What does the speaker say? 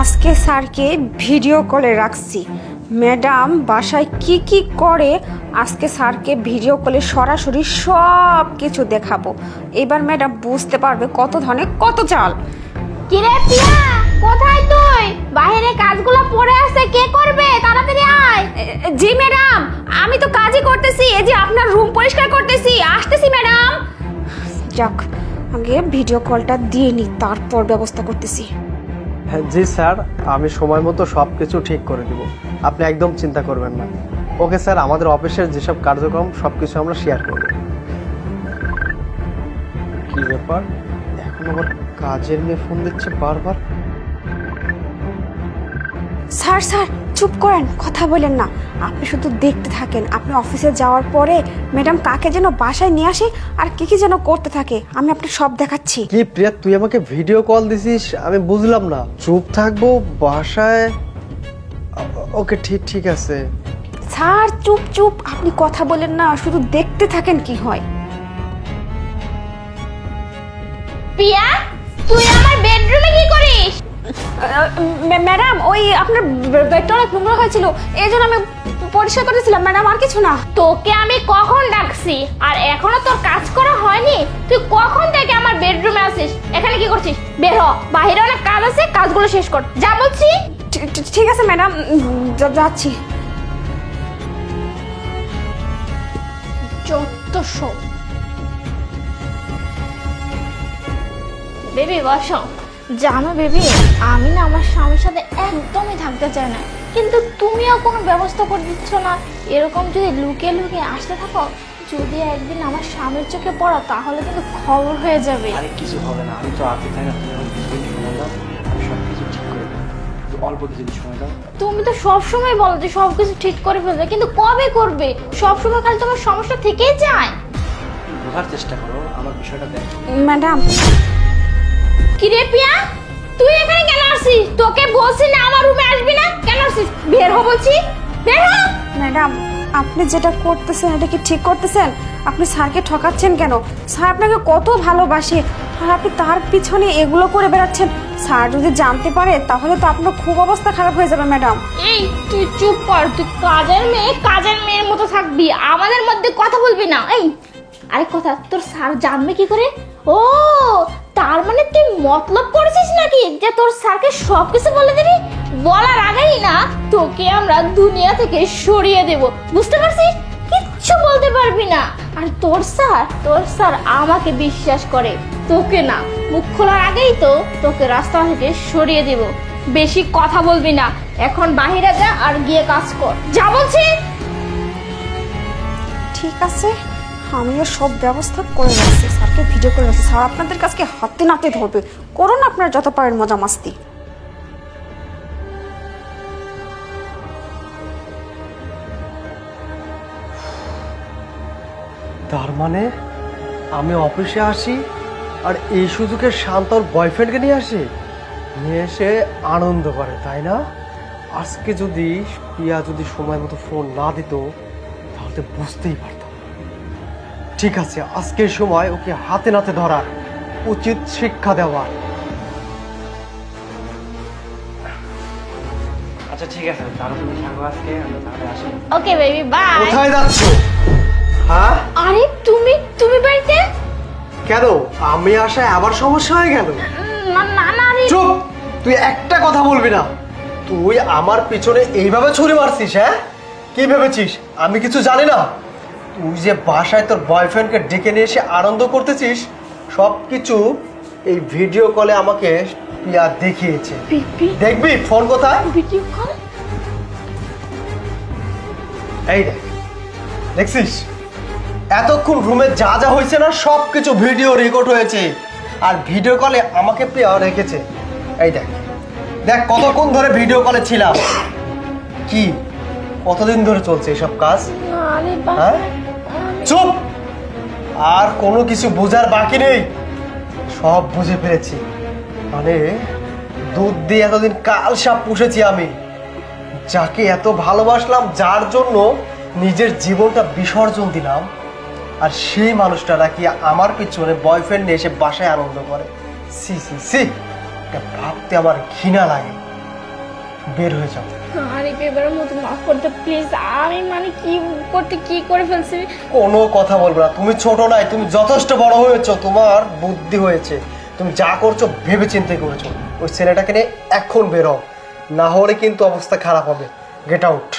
আজকে স্যারকে ভিডিও কলে রাখছি। ম্যাডাম বাসায় কি কি করে আজকে স্যারকে ভিডিও কলে সরাসরি সব কিছু দেখাবো। এবার ম্যাডাম বুঝতে পারবে কত ধনে কত চাল। কিরে পিয়া, কোথায় তুই? বাইরে কাজগুলো পড়ে আছে, কে করবে? তাড়াতাড়ি আয়। জি ম্যাডাম, আমি তো কাজই করতেছি। এই যে আপনার রুম পরিষ্কার করতেছি, আসতেছি ম্যাডাম। যাক, আগে ভিডিও কলটা দিয়ে নি, তারপর ব্যবস্থা করতেছি। জি স্যার, আমি সময় মতো সব কিছু ঠিক করে দিব, আপনি একদম চিন্তা করবেন না। ওকে স্যার, আমাদের অফিসের যেসব কার্যক্রম সব কিছু আমরা শেয়ার করব। কি ব্যাপার, এখন আবার কাজের মেয়ে ফোন দিচ্ছে বারবার। স্যার স্যার চুপ করেন, কথা বলেন না। আপনি শুধু দেখতে থাকেন। আপনি অফিসে যাওয়ার পরে ম্যাডাম কাকে যেন বাসায় নিয়ে আসে আর কি কি যেন করতে থাকে, আমি আপনাকে সব দেখাচ্ছি। কি প্রিয়া, তুই আমাকে ভিডিও কল দিছিস? আমি বুঝলাম না। চুপ থাকবো বাসায়? ওকে, ঠিক আছে। স্যার চুপ চুপ, আপনি কথা বলেন না, শুধু দেখতে থাকেন কি হয়। পিয়া, তুই আমার বেডরুমে কি করিস? ম্যাডাম, ওই আপনার বেডটা অনেক নোংরা হয়েছিল, এই জন্য আমি পরিষ্কার করতেছিলাম ম্যাডাম, আর কিছু না। তোকে আমি কখন ডাকছি আর এখনো তোর কাজ করা হয়নি? তুই কখন থেকে আমার বেডরুমে আসিস? এখানে কি করছিস? বের হ, বাইরে অনেক কাজ আছে, কাজগুলো শেষ কর, যা বলছি। ঠিক আছে ম্যাডাম, যাচ্ছি। চোদ্দশো। বেবি বসো। জানো বেবি, আমি না আমার স্বামীর সাথে একদমই থাকতে চাই না, কিন্তু তুমিও কোনো ব্যবস্থা করে দিচ্ছ না। এরকম যদি লুকিয়ে লুকিয়ে আসতে থাকো, যদি একদিন আমার স্বামীর চোখে পড়ো তাহলে কিন্তু খবর হয়ে যাবে। আরে কিছু হবে না, আমি তো আছি, তাই না? তুমি আমাকে সময় দাও, আমি সব কিছু ঠিক করে দেবো। অল্প কিছু সময় দাও। তুমি তো সবসময় বলো যে সব কিছু ঠিক করে ফেলবে, কিন্তু কবে করবে? সবসময় খালি তোমার সমস্যা থেকেই যায়। বোঝার চেষ্টা করো, আমার বিষয়টা দেখ। ম্যাডাম। কিরে পিয়া, তুই এখানে কেন আসছিস? তোকে বলছি না আমার রুমে আসবি না, কেন আসছিস? বের হ বলছি, বের হ। ম্যাডাম, আপনি যেটা করতেছেন এটা কি ঠিক করতেছেন? আপনি স্যারকে ঠকাচ্ছেন কেন? স্যার আপনাকে কত ভালোবাসে, আর আপনি তার পিছনে এগুলো করে বেড়াচ্ছেন। স্যার যদি জানতে পারে তাহলে তো আপনার খুব অবস্থা খারাপ হয়ে যাবে ম্যাডাম। এই তুই চুপ কর, তুই কাজের মেয়ের মতো থাকবি, আমাদের মধ্যে কথা বলবি না। এই আরেক কথা, তোর স্যার জানবে কি করে? ও, তার মানে তুই মতলব করেছিস নাকি যে তোর স্যারকে সবকিছু বলে দিবি? বলার আগেই না তোকে আমরা দুনিয়া থেকে সরিয়ে দেব, বুঝতে পারছিস? কিচ্ছু বলতে পারবি না। আর তোর স্যার আমাকে বিশ্বাস করে, তোকে না। মুখ খোলার আগেই তো তোকে রাস্তা থেকে সরিয়ে দেব। বেশি কথা বলবি না, এখন বাহিরে যা আর গিয়ে কাজ কর, যা বলছি। ঠিক আছে, আমিও সব ব্যবস্থা করে রাখছি, স্যারকে ভিডিও করে রাখছি। স্যার আপনাদের কাছে হাতে নাতে ধরবে, করুন আপনার যত পারেন মজা মাস্তি। তার মানে আমি অফিসে আসি আর এই সুযোগে শান্তর বয়ফ্রেন্ডকে নিয়ে আসি, নিয়ে এসে আনন্দ করে, তাই না? আজকে যদি পিয়া যদি সময় মতো ফোন না দিত তাহলে বুঝতেই পারতাম। ঠিক আছে, আজকের সময় ওকে হাতে নাতে ধরার, উচিত শিক্ষা দেওয়ার। আচ্ছা ঠিক আছে, তাহলে তুমি থাকো আজকে, আমরা তাহলে আসি। Okay baby, bye. কোথায় যাচ্ছ? হ্যাঁ, আরে তুমি বাড়িতে? কেন আমি আসায় আবার সমস্যা হয়ে গেল? না না না রে। চুপ, তুই একটা কথা বলবি না। তুই আমার পিছনে এইভাবে ছুরি মারছিস? হ্যাঁ, কি ভেবেছিস আমি কিছু জানি না? তুই যে বাসায় তোর বয়ফ্রেন্ডকে ডেকে নিয়ে এসে আনন্দ করতেছিস, সব কিছু এই ভিডিও কলে আমাকে পিয়া দেখিয়েছে। দেখবি ফোন কোথায়? Video call? এই দেখ, দেখছিস এতক্ষণ রুমে যা যা হয়েছে না, সব কিছু ভিডিও রেকর্ড হয়েছে, আর ভিডিও কলে আমাকে পিয়া রেখেছে। এই দেখ দেখ কতক্ষণ ধরে ভিডিও কলে ছিলাম। কি কতদিন ধরে চলছে এসব কাজ? হ্যাঁ, চুপ, আর কোনো কিছু বোঝার বাকি নেই, সব বুঝে ফেলেছি। মানে দুধ দিয়ে এতদিন কাল সাপ পুষেছি আমি, যাকে এত ভালোবাসলাম, যার জন্য নিজের জীবনটা বিসর্জন দিলাম, আর সেই মানুষটা নাকি আমার পিছনে বয়ফ্রেন্ড নিয়ে এসে বাসায় আনন্দ করে। সি সি সি, এটা ভাবতে আমার ঘৃণা লাগে। বের হয়ে যাও। আরে এবারের মতো মাফ করতে প্লিজ। আমি মানে কি করে ফেলছি। কোনো কথা বলবে না, তুমি ছোট নাই, তুমি যথেষ্ট বড় হয়েছো, তোমার বুদ্ধি হয়েছে, তুমি যা করছো ভেবে চিন্তে করেছো। ওই ছেলেটাকে নিয়ে এখন বেরো, না হলে কিন্তু অবস্থা খারাপ হবে। Get out.